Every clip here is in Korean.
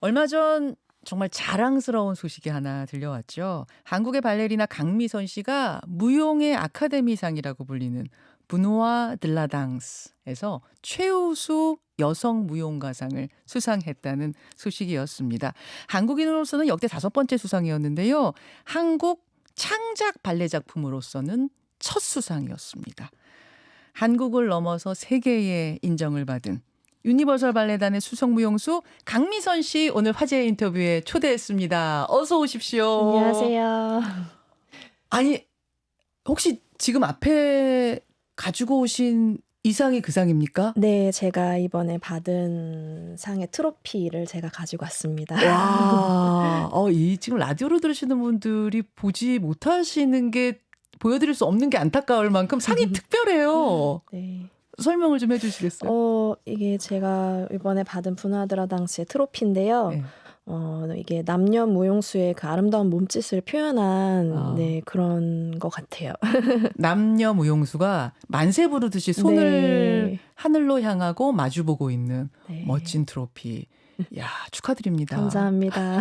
얼마 전 정말 자랑스러운 소식이 하나 들려왔죠. 한국의 발레리나 강미선 씨가 무용의 아카데미상이라고 불리는 부누아 들라당스에서 최우수 여성 무용가상을 수상했다는 소식이었습니다. 한국인으로서는 역대 5번째 수상이었는데요. 한국 창작 발레 작품으로서는 첫 수상이었습니다. 한국을 넘어서 세계의 인정을 받은 유니버설 발레단의 수성무용수 강미선 씨 오늘 화제 인터뷰에 초대했습니다. 어서 오십시오. 안녕하세요. 아니 혹시 지금 앞에 가지고 오신 이 상이 그 상입니까? 네, 제가 이번에 받은 상의 트로피를 제가 가지고 왔습니다. 와, 이 지금 라디오로 들으시는 분들이 보지 못하시는 게 보여드릴 수 없는 게 안타까울 만큼 상이 특별해요. 네. 설명을 좀 해주시겠어요? 이게 제가 이번에 받은 부누아드라당스의 트로피인데요. 네. 이게 남녀 무용수의 그 아름다운 몸짓을 표현한 네, 그런 것 같아요. 남녀 무용수가 만세 부르듯이 손을 네. 하늘로 향하고 마주보고 있는 네. 멋진 트로피. 야, 축하드립니다. 감사합니다.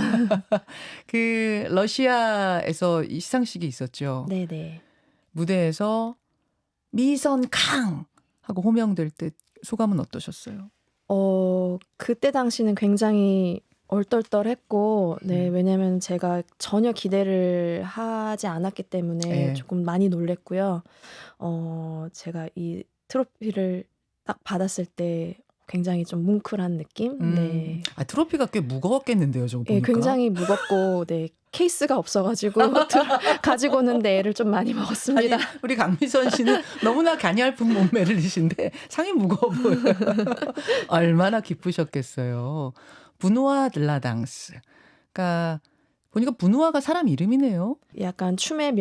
그 러시아에서 이 시상식이 있었죠. 네네. 무대에서 미선 강 하고 호명될 때 소감은 어떠셨어요? 그때 당시는 굉장히 얼떨떨했고, 네, 왜냐면 제가 전혀 기대를 하지 않았기 때문에 네. 조금 많이 놀랬고요. 제가 이 트로피를 딱 받았을 때 굉장히 좀 뭉클한 느낌? 네. 트로피가 꽤 무거웠겠는데요, 저거 예, 보니까. 굉장히 무겁고, 네, 케이스가 없어가지고 가지고 오는데 애를 좀 많이 먹었습니다. 아니, 우리 강미선 씨는 너무나 가냘픈 몸매를이신데 상이 무거워 보여요. 얼마나 기쁘셨겠어요. 부누아 들라당스. 그러니까 보니까 부누아가 사람 이름이네요. 약간 춤의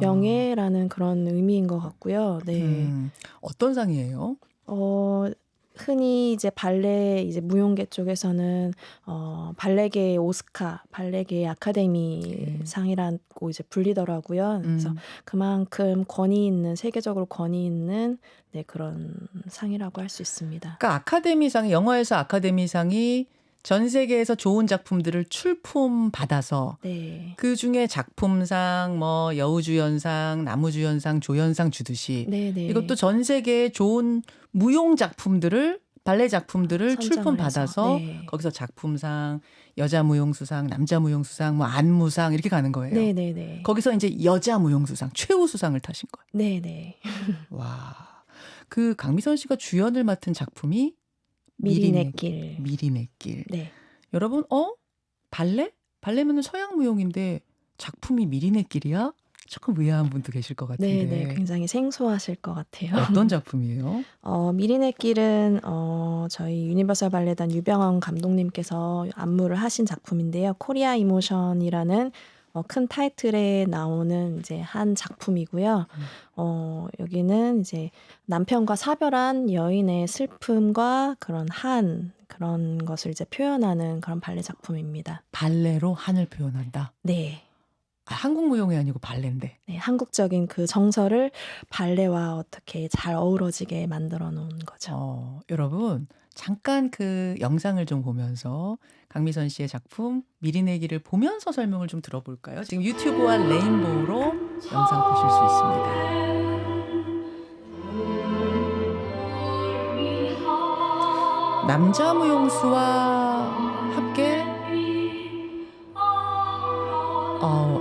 명예라는 그런 의미인 것 같고요. 네. 어떤 상이에요? 흔히 이제 발레 이제 무용계 쪽에서는 발레계의 오스카, 발레계의 아카데미 상이라고 이제 불리더라고요. 그래서 그만큼 권위 있는, 세계적으로 권위 있는 네, 그런 상이라고 할 수 있습니다. 그러니까 아카데미상이, 영화에서 아카데미상이 전 세계에서 좋은 작품들을 출품 받아서 네. 그 중에 작품상, 뭐 여우주연상, 나무주연상, 조연상 주듯이 네네. 이것도 전 세계의 좋은 무용 작품들을, 발레 작품들을 출품 받아서 네. 거기서 작품상, 여자 무용수상, 남자 무용수상, 뭐 안무상 이렇게 가는 거예요. 네네네. 거기서 이제 여자 무용수상 최우수상을 타신 거예요. 네네. 와, 그 강미선 씨가 주연을 맡은 작품이 미리네 길. 미리네 길. 네. 여러분, 발레? 발레면은 서양 무용인데 작품이 미리네 길이야? 조금 의아한 분도 계실 것 같은데. 네네. 굉장히 생소하실 것 같아요. 어떤 작품이에요? 미리네 길은 저희 유니버설 발레단 유병헌 감독님께서 안무를 하신 작품인데요. 코리아 이모션이라는 큰 타이틀에 나오는 이제 한 작품이고요. 여기는 이제 남편과 사별한 여인의 슬픔과 그런 것을 이제 표현하는 그런 발레 작품입니다. 발레로 한을 표현한다? 네. 한국 무용이 아니고 발레인데. 네, 한국적인 그 정서를 발레와 어떻게 잘 어우러지게 만들어 놓은 거죠. 여러분, 잠깐 그 영상을 좀 보면서 강미선 씨의 작품 미리네 길을 보면서 설명을 좀 들어볼까요? 지금 유튜브와 레인보우로 영상 보실 수 있습니다. 남자 무용수와 함께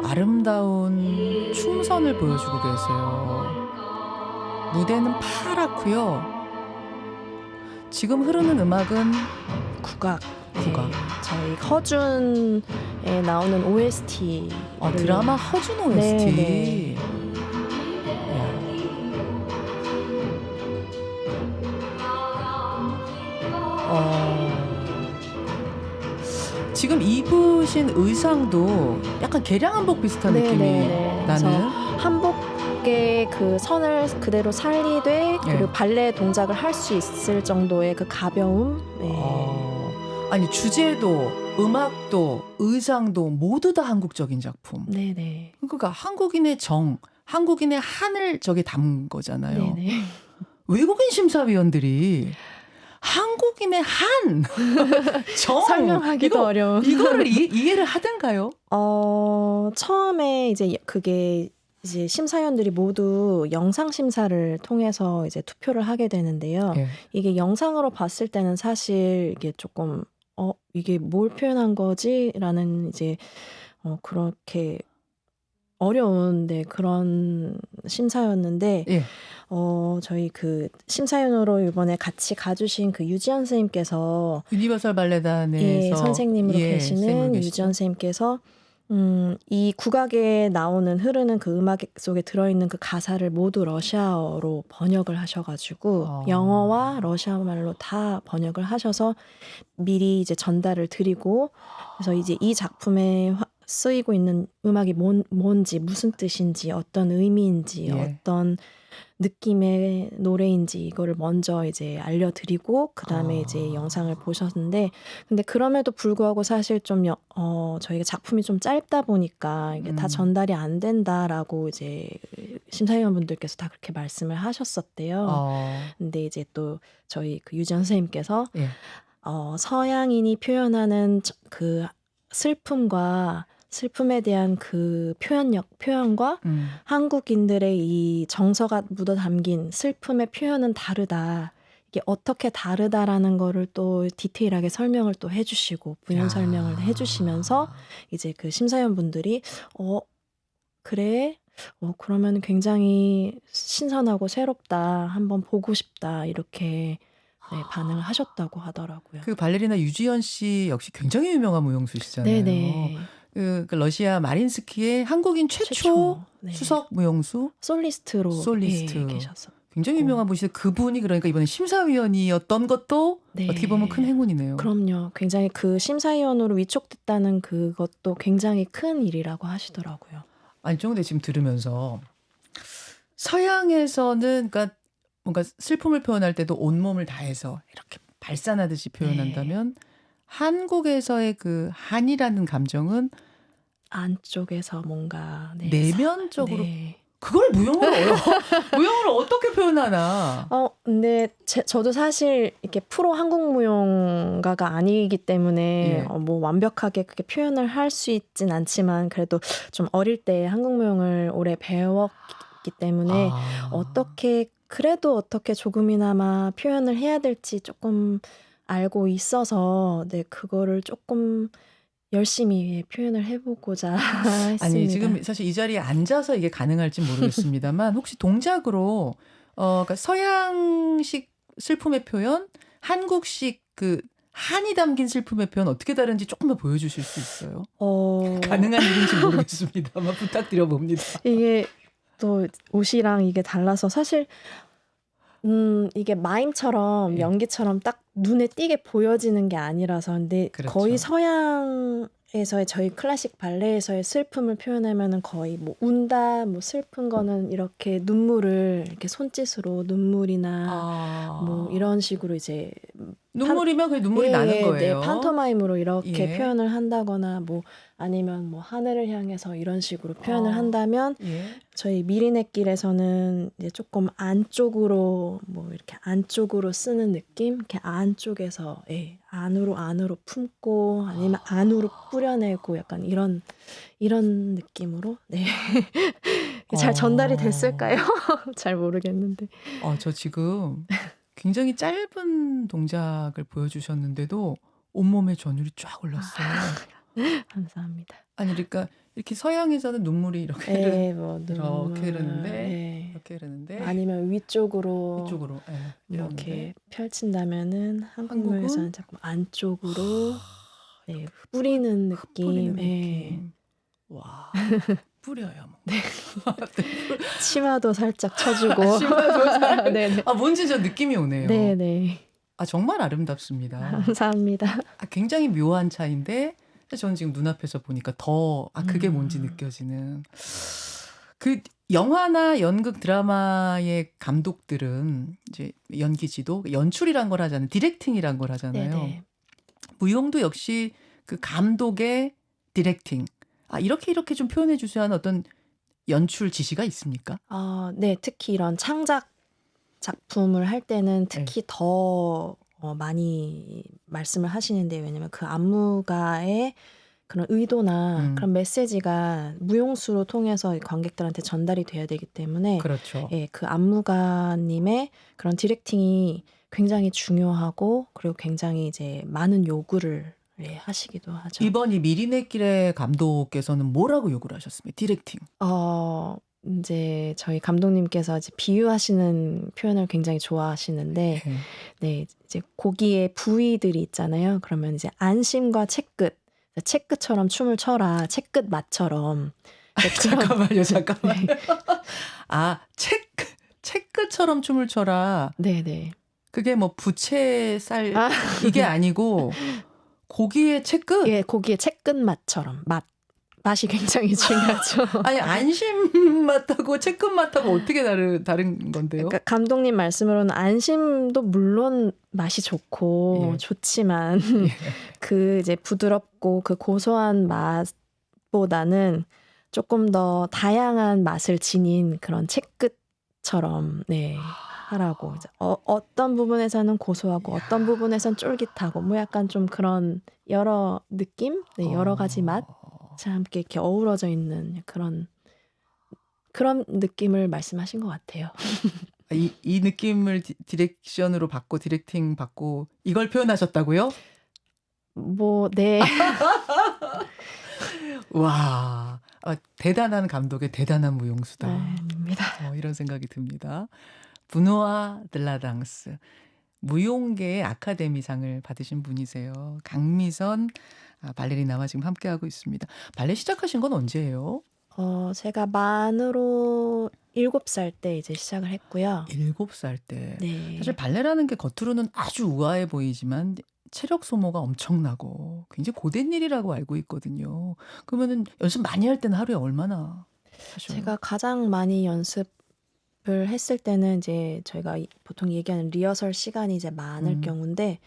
아름다운 춤선을 보여주고 계세요. 무대는 파랗고요. 지금 흐르는 음악은 국악. 네, 저희 허준에 나오는 OST. 드라마 허준 OST. 네. 지금 입으신 의상도 약간 개량한복 비슷한 느낌이 나는. 한복의 그 선을 그대로 살리되 그리고 발레 동작을 할 수 있을 정도의 그 가벼움. 네. 아니 주제도, 음악도, 의상도 모두 다 한국적인 작품. 네네. 그러니까 한국인의 정, 한국인의 한을 저기 담은 거잖아요. 네네. 외국인 심사위원들이 한국인의 한, 정, 설명하기도 어려운. 이거를 이해를 하던가요? 처음에 이제 그게 이제 심사위원들이 모두 영상 심사를 통해서 이제 투표를 하게 되는데요. 예. 이게 영상으로 봤을 때는 사실 이게 조금 이게 뭘 표현한 거지라는 이제 그렇게 어려운 그런 심사였는데 예. 저희 그 심사위원으로 이번에 같이 가주신 그 유지연 선생님께서 유니버설 발레단에서 예, 선생님으로 계시는 선생님으로 계시죠. 유지연 선생님께서 이 국악에 나오는 흐르는 그 음악 속에 들어있는 그 가사를 모두 러시아어로 번역을 하셔가지고 영어와 러시아 말로 다 번역을 하셔서 미리 이제 전달을 드리고 그래서 이제 이 작품에 쓰이고 있는 음악이 뭔지 무슨 뜻인지 어떤 의미인지 어떤 느낌의 노래인지 이거를 먼저 이제 알려드리고 그다음에 이제 영상을 보셨는데 근데 그럼에도 불구하고 사실 좀 저희가 작품이 좀 짧다 보니까 이게 다 전달이 안 된다라고 이제 심사위원분들께서 다 그렇게 말씀을 하셨었대요. 근데 이제 또 저희 그 유지연 선생님께서 서양인이 표현하는 그 슬픔에 대한 그 표현과 한국인들의 이 정서가 묻어 담긴 슬픔의 표현은 다르다. 이게 어떻게 다르다라는 거를 또 디테일하게 설명을 또 해주시고 부연 설명을 해주시면서 이제 그 심사위원분들이 그래? 그러면 굉장히 신선하고 새롭다. 한번 보고 싶다. 이렇게 반응을 하셨다고 하더라고요. 그 발레리나 유지연 씨 역시 굉장히 유명한 무용수시잖아요. 네네. 그 러시아 마린스키의 한국인 최초 수석 무용수 솔리스트로 계셨어요. 굉장히 유명한 분이신데 그분이 그러니까 이번에 심사위원이었던 것도 어떻게 보면 큰 행운이네요. 그럼요. 굉장히 그 심사위원으로 위촉됐다는 그것도 굉장히 큰 일이라고 하시더라고요. 아니 근데 지금 들으면서 서양에서는 그러니까 뭔가 슬픔을 표현할 때도 온몸을 다해서 이렇게 발산하듯이 표현한다면 한국에서의 그 한이라는 감정은 안쪽에서 뭔가 내면적으로 그걸 무용으로 어떻게 표현하나? 근데 저도 사실 이렇게 프로 한국 무용가가 아니기 때문에 뭐 완벽하게 그렇게 표현을 할 수 있진 않지만 그래도 좀 어릴 때 한국 무용을 오래 배웠기 때문에 어떻게 조금이나마 표현을 해야 될지 조금 알고 있어서 그거를 조금 열심히 표현을 해보고자 했습니다. 아니 지금 사실 이 자리에 앉아서 이게 가능할지 모르겠습니다만 혹시 동작으로 그러니까 서양식 슬픔의 표현, 한국식 그 한이 담긴 슬픔의 표현 어떻게 다른지 조금만 보여주실 수 있어요? 가능한 일인지 모르겠습니다만 부탁드려 봅니다. 이게 또 옷이랑 이게 달라서 사실 이게 마임처럼 연기처럼 딱 눈에 띄게 보여지는 게 아니라서 근데 거의 서양에서의 저희 클래식 발레에서의 슬픔을 표현하면은 거의 뭐 운다 뭐 슬픈 거는 이렇게 눈물을 이렇게 손짓으로 눈물이나 뭐 이런 식으로 이제 눈물이면 그게 눈물이 나는 거예요. 판토마임으로 이렇게 표현을 한다거나 뭐 아니면 뭐 하늘을 향해서 이런 식으로 표현을 한다면 저희 미리네길에서는 이제 조금 안쪽으로 뭐 이렇게 안쪽으로 쓰는 느낌, 이렇게 안쪽에서 안으로 품고 아니면 안으로 뿌려내고 약간 이런 느낌으로 잘 전달이 됐을까요? 잘 모르겠는데. 저 지금 굉장히 짧은 동작을 보여주셨는데도 온몸에 전율이 쫙 올랐어요. 감사합니다. 아니 그러니까 이렇게 서양에서는 눈물이 이렇게 흐르는데 아니면 위쪽으로 이렇게 이렇게 펼친다면은 한국에서는 자꾸 안쪽으로 뿌리는 느낌. 와 뿌려요. 치마도 살짝 쳐주고. 뭔지 저 느낌이 오네요. 네네. 정말 아름답습니다. 감사합니다. 굉장히 묘한 차이인데 저는 지금 눈앞에서 보니까 더 그게 뭔지 느껴지는. 그 영화나 연극 드라마의 감독들은 이제 연기 지도, 연출이란 걸 하잖아요. 디렉팅이란 걸 하잖아요. 네네. 무용도 역시 그 감독의 디렉팅. 이렇게 좀 표현해 주세요 하는 어떤 연출 지시가 있습니까? 네, 특히 이런 창작 작품을 할 때는 특히 더 많이 말씀을 하시는데 왜냐면 그 안무가의 그런 의도나 음. 그런 메시지가 무용수로 통해서 관객들한테 전달이 돼야 되기 때문에 그렇죠. 예, 그 안무가님의 그런 디렉팅이 굉장히 중요하고 그리고 굉장히 이제 많은 요구를 예, 하시기도 하죠. 이번 이 미리네길의 감독께서는 뭐라고 요구를 하셨습니까? 디렉팅. 이제 저희 감독님께서 이제 비유하시는 표현을 굉장히 좋아하시는데 네. 네, 이제 고기의 부위들이 있잖아요. 그러면 이제 안심과 채끝, 채끝처럼 춤을 춰라. 채끝 맛처럼. 네, 그런 잠깐만요, 잠깐만요. 네, 아, 채끝처럼 춤을 춰라. 네, 네. 그게 뭐 부채살 아, 이게 아니고 고기의 채끝? 예, 고기의 채끝 맛처럼 맛이 굉장히 중요하죠. 아니 안심 맛하고 채끝 맛하고 어떻게 다른 건데요? 그러니까 감독님 말씀으로는 안심도 물론 맛이 좋고 예. 좋지만 예. 그 이제 부드럽고 그 고소한 맛보다는 조금 더 다양한 맛을 지닌 그런 채끝처럼 네 하라고 이제 어떤 부분에서는 고소하고 어떤 부분에선 쫄깃하고 뭐 약간 좀 그런 여러 느낌, 네, 여러 가지 맛 함께 이렇게 어우러져 있는 그런 느낌을 말씀하신 것 같아요. 이 느낌을 디렉션으로 받고 디렉팅 받고 이걸 표현하셨다고요? 뭐 네. 와, 대단한 감독의 대단한 무용수다. 아닙니다. 이런 생각이 듭니다. 부누아 들라당스 무용계의 아카데미상을 받으신 분이세요. 강미선 발레리나와 지금 함께하고 있습니다. 발레 시작하신 건 언제예요? 제가 만으로 7살 때 이제 시작을 했고요. 7살 때. 네. 사실 발레라는 게 겉으로는 아주 우아해 보이지만 체력 소모가 엄청나고 굉장히 고된 일이라고 알고 있거든요. 그러면은 연습 많이 할 때는 하루에 얼마나 하셔요? 제가 가장 많이 연습을 했을 때는 이제 저희가 보통 얘기하는 리허설 시간이 이제 많을 경우인데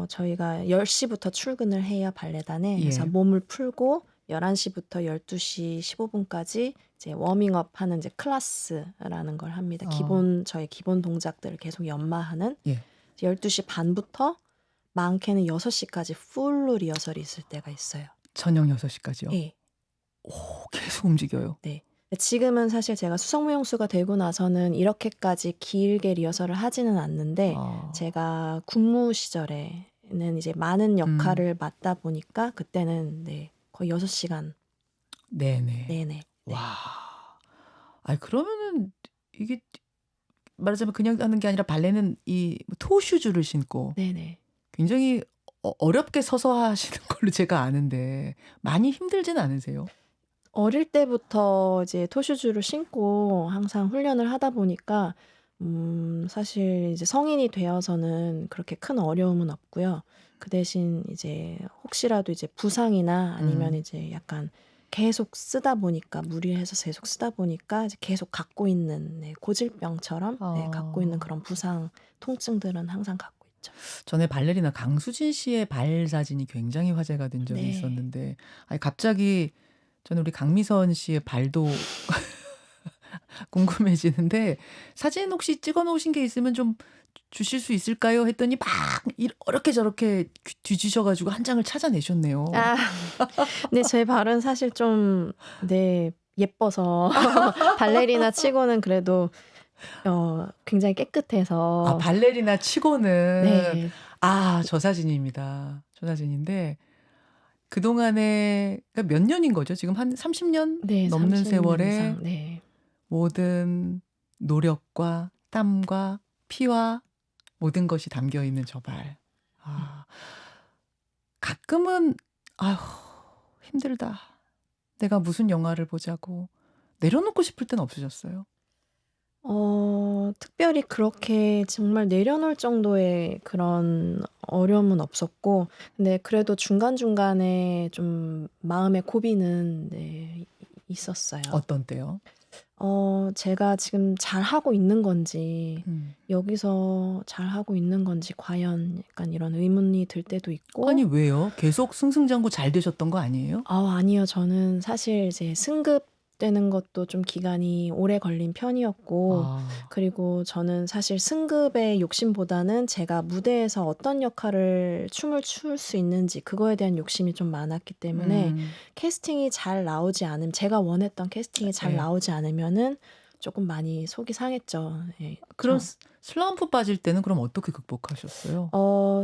저희가 10시부터 출근을 해요, 발레단에. 그래서 예. 몸을 풀고 11시부터 12시 15분까지 이제 워밍업 하는 이제 클래스라는 걸 합니다. 저의 기본 동작들을 계속 연마하는. 예. 12시 반부터 많게는 6시까지 풀로 리허설이 있을 때가 있어요. 저녁 6시까지요? 예. 오, 계속 움직여요. 네. 지금은 사실 제가 수석무용수가 되고 나서는 이렇게까지 길게 리허설을 하지는 않는데 제가 군무 시절에는 이제 많은 역할을 맡다 보니까 그때는 네, 거의 6시간 네네. 내내. 네. 와. 그러면은 이게 말하자면 그냥 하는 게 아니라 발레는 이 토슈즈를 신고 네네. 굉장히 어렵게 서서 하시는 걸로 제가 아는데 많이 힘들진 않으세요? 어릴 때부터 이제 토슈즈를 신고 항상 훈련을 하다 보니까 사실 이제 성인이 되어서는 그렇게 큰 어려움은 없고요. 그 대신 이제 혹시라도 이제 부상이나 아니면 이제 약간 계속 쓰다 보니까 무리해서 계속 쓰다 보니까 이제 계속 갖고 있는 네, 고질병처럼 네, 갖고 있는 그런 부상 통증들은 항상 갖고 있죠. 전에 발레리나 강수진 씨의 발 사진이 굉장히 화제가 된 적이 네. 있었는데 갑자기 저는 우리 강미선 씨의 발도 궁금해지는데 사진 혹시 찍어 놓으신 게 있으면 좀 주실 수 있을까요? 했더니 막 이렇게 저렇게 뒤지셔가지고 한 장을 찾아내셨네요. 네, 제 발은 사실 좀 네, 예뻐서 발레리나 치고는 그래도 굉장히 깨끗해서 발레리나 치고는 네. 저 사진입니다. 저 사진인데 그동안에 그러니까 몇 년인 거죠? 지금 한 30년 네, 넘는 30년 세월에 이상, 네. 모든 노력과 땀과 피와 모든 것이 담겨 있는 저 발. 가끔은 힘들다. 내가 무슨 영화를 보자고 내려놓고 싶을 땐 없으셨어요? 특별히 그렇게 정말 내려놓을 정도의 그런 어려움은 없었고 근데 그래도 중간중간에 좀 마음의 고비는 네, 있었어요. 어떤 때요? 제가 지금 잘하고 있는 건지 여기서 잘하고 있는 건지 과연 약간 이런 의문이 들 때도 있고 아니 왜요? 계속 승승장구 잘 되셨던 거 아니에요? 아니요. 저는 사실 이제 승급 등록되는 것도 좀 기간이 오래 걸린 편이었고 아. 그리고 저는 사실 승급의 욕심보다는 제가 무대에서 어떤 역할을 춤을 출 수 있는지 그거에 대한 욕심이 좀 많았기 때문에 캐스팅이 잘 나오지 않으면 제가 원했던 캐스팅이 잘 예. 나오지 않으면은 조금 많이 속이 상했죠. 예. 그런 슬럼프 빠질 때는 그럼 어떻게 극복하셨어요?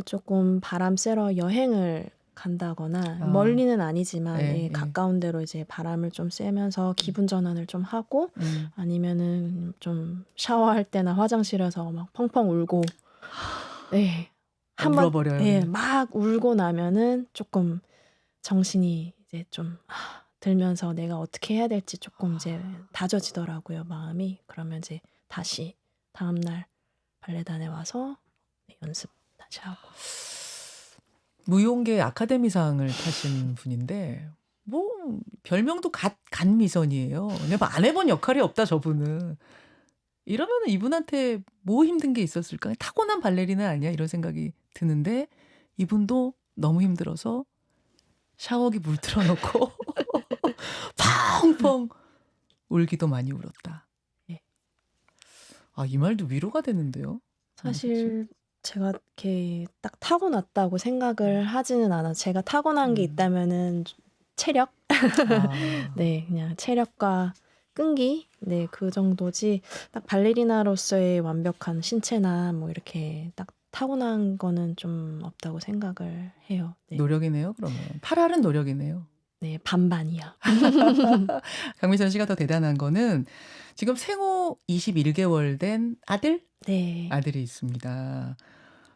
조금 바람 쐬러 여행을 간다거나 아. 멀리는 아니지만 예, 예. 가까운 데로 이제 바람을 좀 쐬면서 기분 전환을 좀 하고 아니면은 좀 샤워할 때나 화장실에서 막 펑펑 울고 네. 울어버려요. 예, 그냥. 막 울고 나면은 조금 정신이 이제 좀 들면서 내가 어떻게 해야 될지 조금 이제 다져지더라고요, 마음이. 그러면 이제 다시 다음날 발레단에 와서 연습 다시 하고. 무용계 아카데미상을 타신 분인데 뭐 별명도 갓미선이에요. 내가 안 해본 역할이 없다 저분은. 이러면 이분한테 뭐 힘든 게 있었을까? 타고난 발레리나 아니야? 이런 생각이 드는데 이분도 너무 힘들어서 샤워기 물 틀어놓고 펑펑 울기도 많이 울었다. 예. 아, 이 말도 위로가 되는데요. 사실 제가 이렇게 딱 타고났다고 생각을 하지는 않아. 제가 타고난 게 있다면은 체력? 아, 네, 그냥 체력과 끈기? 네, 그 정도지. 딱 발레리나로서의 완벽한 신체나 뭐 이렇게 딱 타고난 거는 좀 없다고 생각을 해요. 네, 노력이네요. 그러면 8알은 노력이네요. 네, 반반이요. 강미선 씨가 더 대단한 거는 지금 생후 21개월 된 네, 아들이 있습니다.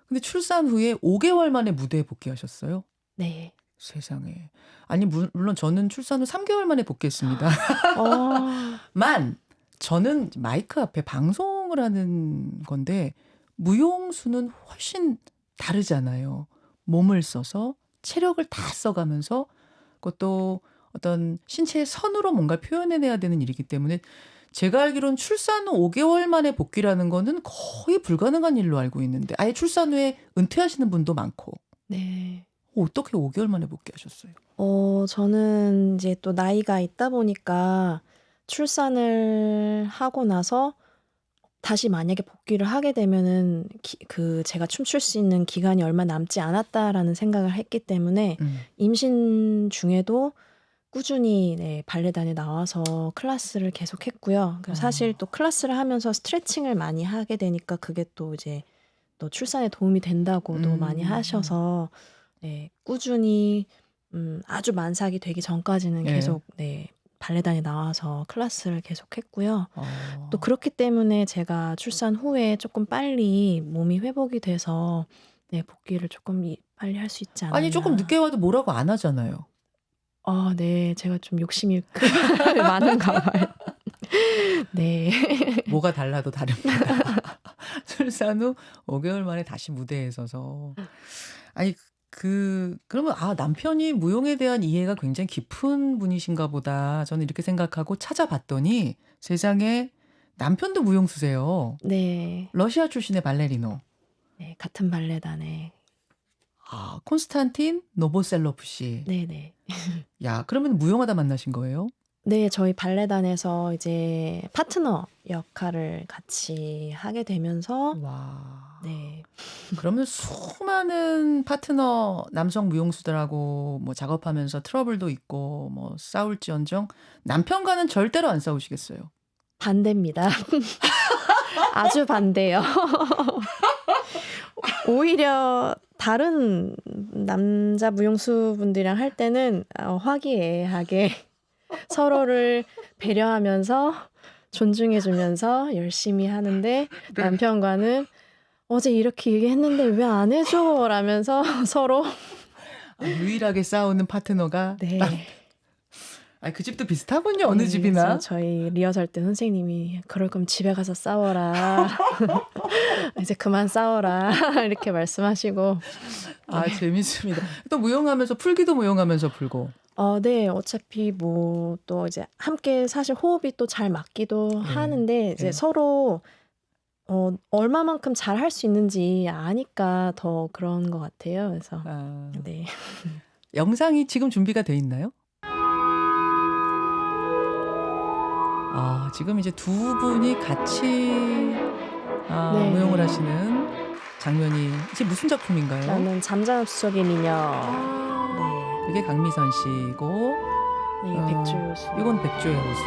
근데 출산 후에 5개월 만에 무대에 복귀하셨어요. 네. 세상에. 아니 물론 저는 출산 후 3개월 만에 복귀했습니다. 어, 저는 마이크 앞에 방송을 하는 건데 무용수는 훨씬 다르잖아요. 몸을 써서 체력을 다 써가면서 그것도 어떤 신체의 선으로 뭔가 표현해내야 되는 일이기 때문에 제가 알기로는 출산 후 5개월 만에 복귀라는 거는 거의 불가능한 일로 알고 있는데 아예 출산 후에 은퇴하시는 분도 많고 네. 어떻게 5개월 만에 복귀하셨어요? 저는 이제 또 나이가 있다 보니까 출산을 하고 나서 다시 만약에 복귀를 하게 되면은 제가 춤출 수 있는 기간이 얼마 남지 않았다라는 생각을 했기 때문에 임신 중에도 꾸준히 네, 발레단에 나와서 클래스를 계속 했고요. 그래서 사실 또 클래스를 하면서 스트레칭을 많이 하게 되니까 그게 또 이제 또 출산에 도움이 된다고도 많이 하셔서 네, 꾸준히 아주 만삭이 되기 전까지는 예. 계속 네, 발레단에 나와서 클래스를 계속 했고요. 어. 또 그렇기 때문에 제가 출산 후에 조금 빨리 몸이 회복이 돼서 네, 복귀를 조금 빨리 할 수 있지 않았나. 아니 조금 늦게 와도 뭐라고 안 하잖아요. 네, 제가 좀 욕심이 많은가 봐요. 네. 뭐가 달라도 다릅니다. 출산 후 5개월 만에 다시 무대에 서서. 아니 그러면 남편이 무용에 대한 이해가 굉장히 깊은 분이신가 보다. 저는 이렇게 생각하고 찾아봤더니 세상에 남편도 무용수세요. 네. 러시아 출신의 발레리노. 네, 같은 발레단에. 콘스탄틴 노보셀로프 씨. 네네. 야, 그러면 무용하다 만나신 거예요? 네, 저희 발레단에서 이제 파트너 역할을 같이 하게 되면서 와. 네. 그러면 수많은 파트너 남성 무용수들하고 뭐 작업하면서 트러블도 있고 뭐 싸울지언정 남편과는 절대로 안 싸우시겠어요? 반대입니다. 아주 반대요. 오히려 다른 남자 무용수분들이랑 할 때는 화기애애하게 서로를 배려하면서 존중해주면서 열심히 하는데 남편과는 어제 이렇게 얘기했는데 왜 안 해줘? 라면서 서로 유일하게 싸우는 파트너가 네. 그 집도 비슷하군요. 어느 네, 집이나. 그래서 저희 리허설 때 선생님이 그럴 거면 집에 가서 싸워라. 이제 그만 싸워라. 이렇게 말씀하시고. 재밌습니다. 또 무용하면서 풀기도 무용하면서 풀고. 네, 어차피 뭐 또 이제 함께 사실 호흡이 또 잘 맞기도 하는데 이제 서로 얼마만큼 잘 할 수 있는지 아니까 더 그런 것 같아요. 그래서 네. 영상이 지금 준비가 돼 있나요? 지금 이제 두 분이 같이 네. 무용을 하시는 장면이 이게 무슨 작품인가요? 나는 잠자는 숲속의 미녀. 아, 이게 강미선 씨고, 네, 어, 백조의 호수. 이건 백조의 호수.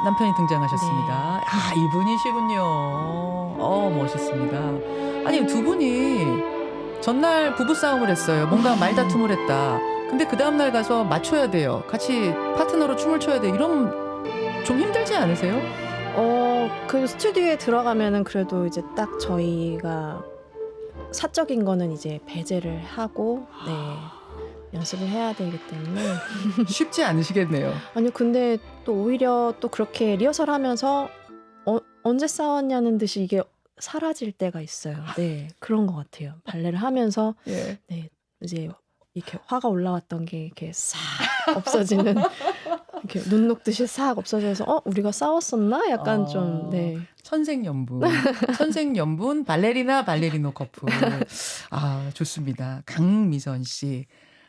남편이 등장하셨습니다. 네. 이분이시군요. 멋있습니다. 아니, 두 분이 전날 부부싸움을 했어요. 뭔가 말다툼을 했다. 근데 그 다음날 가서 맞춰야 돼요. 같이 파트너로 춤을 춰야 돼. 이러면 좀 힘들지 않으세요? 그 스튜디오에 들어가면은 그래도 이제 딱 저희가 사적인 거는 이제 배제를 하고 연습을 해야 되기 때문에 쉽지 않으시겠네요. 아니요 근데 또 오히려 또 그렇게 리허설하면서 언제 싸웠냐는 듯이 이게 사라질 때가 있어요. 네, 그런 것 같아요. 발레를 하면서 예. 네, 이제 이렇게 화가 올라왔던 게 이렇게 싹 없어지는 이렇게 눈 녹듯이 싹 없어져서 우리가 싸웠었나? 약간 좀 천생연분. 천생연분 발레리나 발레리노 커플. 좋습니다. 강미선 씨.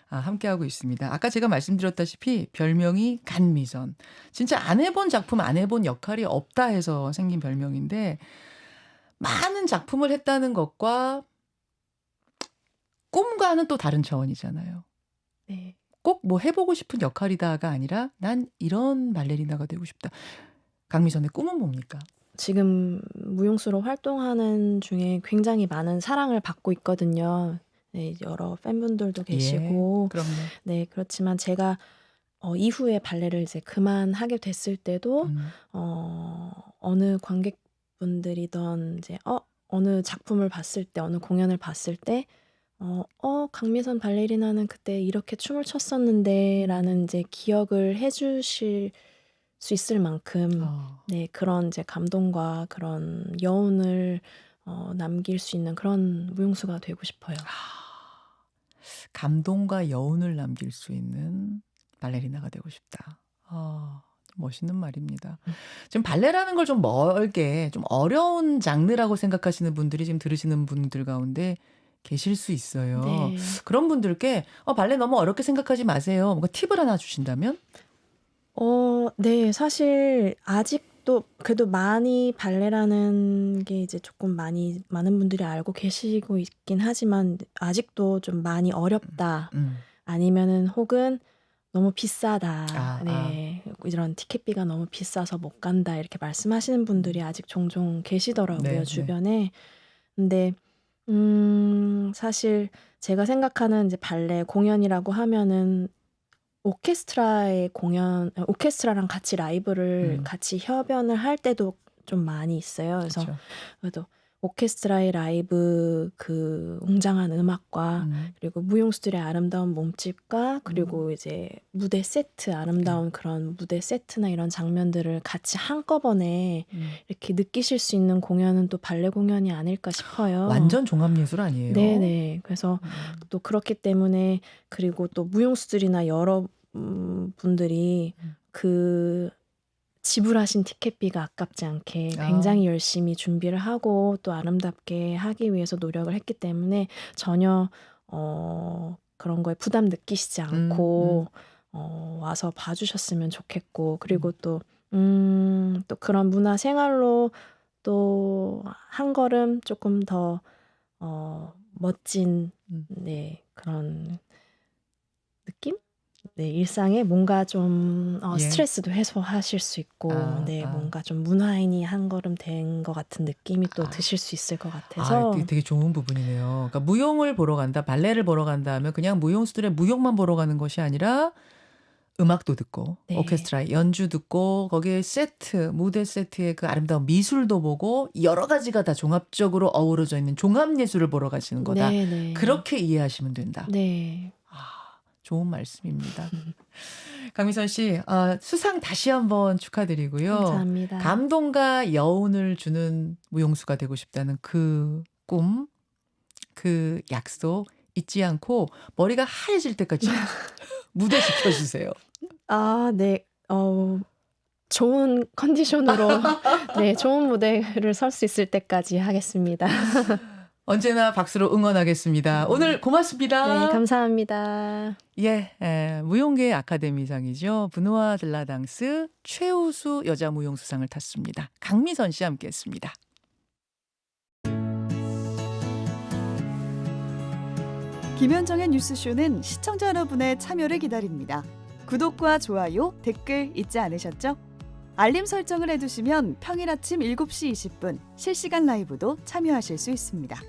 함께하고 있습니다. 아까 제가 말씀드렸다시피 별명이 간미선. 진짜 안 해본 작품, 안 해본 역할이 없다 해서 생긴 별명인데 많은 작품을 했다는 것과 꿈과는 또 다른 차원이잖아요. 네. 꼭 뭐 해보고 싶은 역할이다가 아니라 난 이런 발레리나가 되고 싶다. 강미선의 꿈은 뭡니까? 지금 무용수로 활동하는 중에 굉장히 많은 사랑을 받고 있거든요. 네, 여러 팬분들도 계시고. 그럼요. 네, 그렇지만 제가 이후에 발레를 이제 그만하게 됐을 때도 어느 관객분들이던 이제 어느 작품을 봤을 때, 어느 공연을 봤을 때 강미선 발레리나는 그때 이렇게 춤을 췄었는데라는 이제 기억을 해주실 수 있을 만큼 네, 그런 이제 감동과 그런 여운을 남길 수 있는 그런 무용수가 되고 싶어요. 감동과 여운을 남길 수 있는 발레리나가 되고 싶다. 멋있는 말입니다. 지금 발레라는 걸 좀 멀게, 좀 어려운 장르라고 생각하시는 분들이 지금 들으시는 분들 가운데 계실 수 있어요. 네. 그런 분들께 발레 너무 어렵게 생각하지 마세요. 뭔가 팁을 하나 주신다면? 네, 사실 아직도 그래도 많이 발레라는 게 이제 조금 많은 분들이 알고 계시고 있긴 하지만 아직도 좀 많이 어렵다. 아니면은 혹은 너무 비싸다. 네, 이런 티켓비가 너무 비싸서 못 간다. 이렇게 말씀하시는 분들이 아직 종종 계시더라고요, 주변에. 근데 사실 제가 생각하는 이제 발레 공연이라고 하면은 오케스트라랑 같이 라이브를 같이 협연을 할 때도 좀 많이 있어요. 그래서 그래도 오케스트라의 라이브 그 웅장한 음악과 그리고 무용수들의 아름다운 몸짓과 그리고 이제 무대 세트 아름다운 그런 무대 세트나 이런 장면들을 같이 한꺼번에 이렇게 느끼실 수 있는 공연은 또 발레 공연이 아닐까 싶어요. 완전 종합예술 아니에요? 네네. 그래서 또 그렇기 때문에 그리고 또 무용수들이나 여러 분들이 그 지불하신 티켓비가 아깝지 않게 굉장히 열심히 준비를 하고 또 아름답게 하기 위해서 노력을 했기 때문에 전혀 그런 거에 부담 느끼시지 않고 와서 봐주셨으면 좋겠고 그리고 또 그런 문화 생활로 또 한 걸음 조금 더 멋진 그런 느낌? 네, 일상에 뭔가 좀 스트레스도 해소하실 수 있고 뭔가 좀 문화인이 한 걸음 된 것 같은 느낌이 또 드실 수 있을 것 같아서 되게 좋은 부분이네요. 그러니까 무용을 보러 간다, 발레를 보러 간다 하면 그냥 무용수들의 무용만 보러 가는 것이 아니라 음악도 듣고 오케스트라의 연주 듣고 거기에 세트, 무대 세트의 그 아름다운 미술도 보고 여러 가지가 다 종합적으로 어우러져 있는 종합예술을 보러 가시는 거다. 그렇게 이해하시면 된다. 네. 좋은 말씀입니다. 강미선 씨, 수상 다시 한번 축하드리고요. 감사합니다. 감동과 여운을 주는 무용수가 되고 싶다는 그 꿈, 그 약속 잊지 않고 머리가 하얘질 때까지 무대 지켜주세요. 네. 좋은 컨디션으로 좋은 무대를 설 수 있을 때까지 하겠습니다. 언제나 박수로 응원하겠습니다. 오늘 고맙습니다. 네, 감사합니다. 무용계 아카데미상이죠. 부누아 들라당스 최우수 여자 무용수상을 탔습니다. 강미선 씨 함께했습니다. 김현정의 뉴스쇼는 시청자 여러분의 참여를 기다립니다. 구독과 좋아요, 댓글 잊지 않으셨죠? 알림 설정을 해두시면 평일 아침 7시 20분 실시간 라이브도 참여하실 수 있습니다.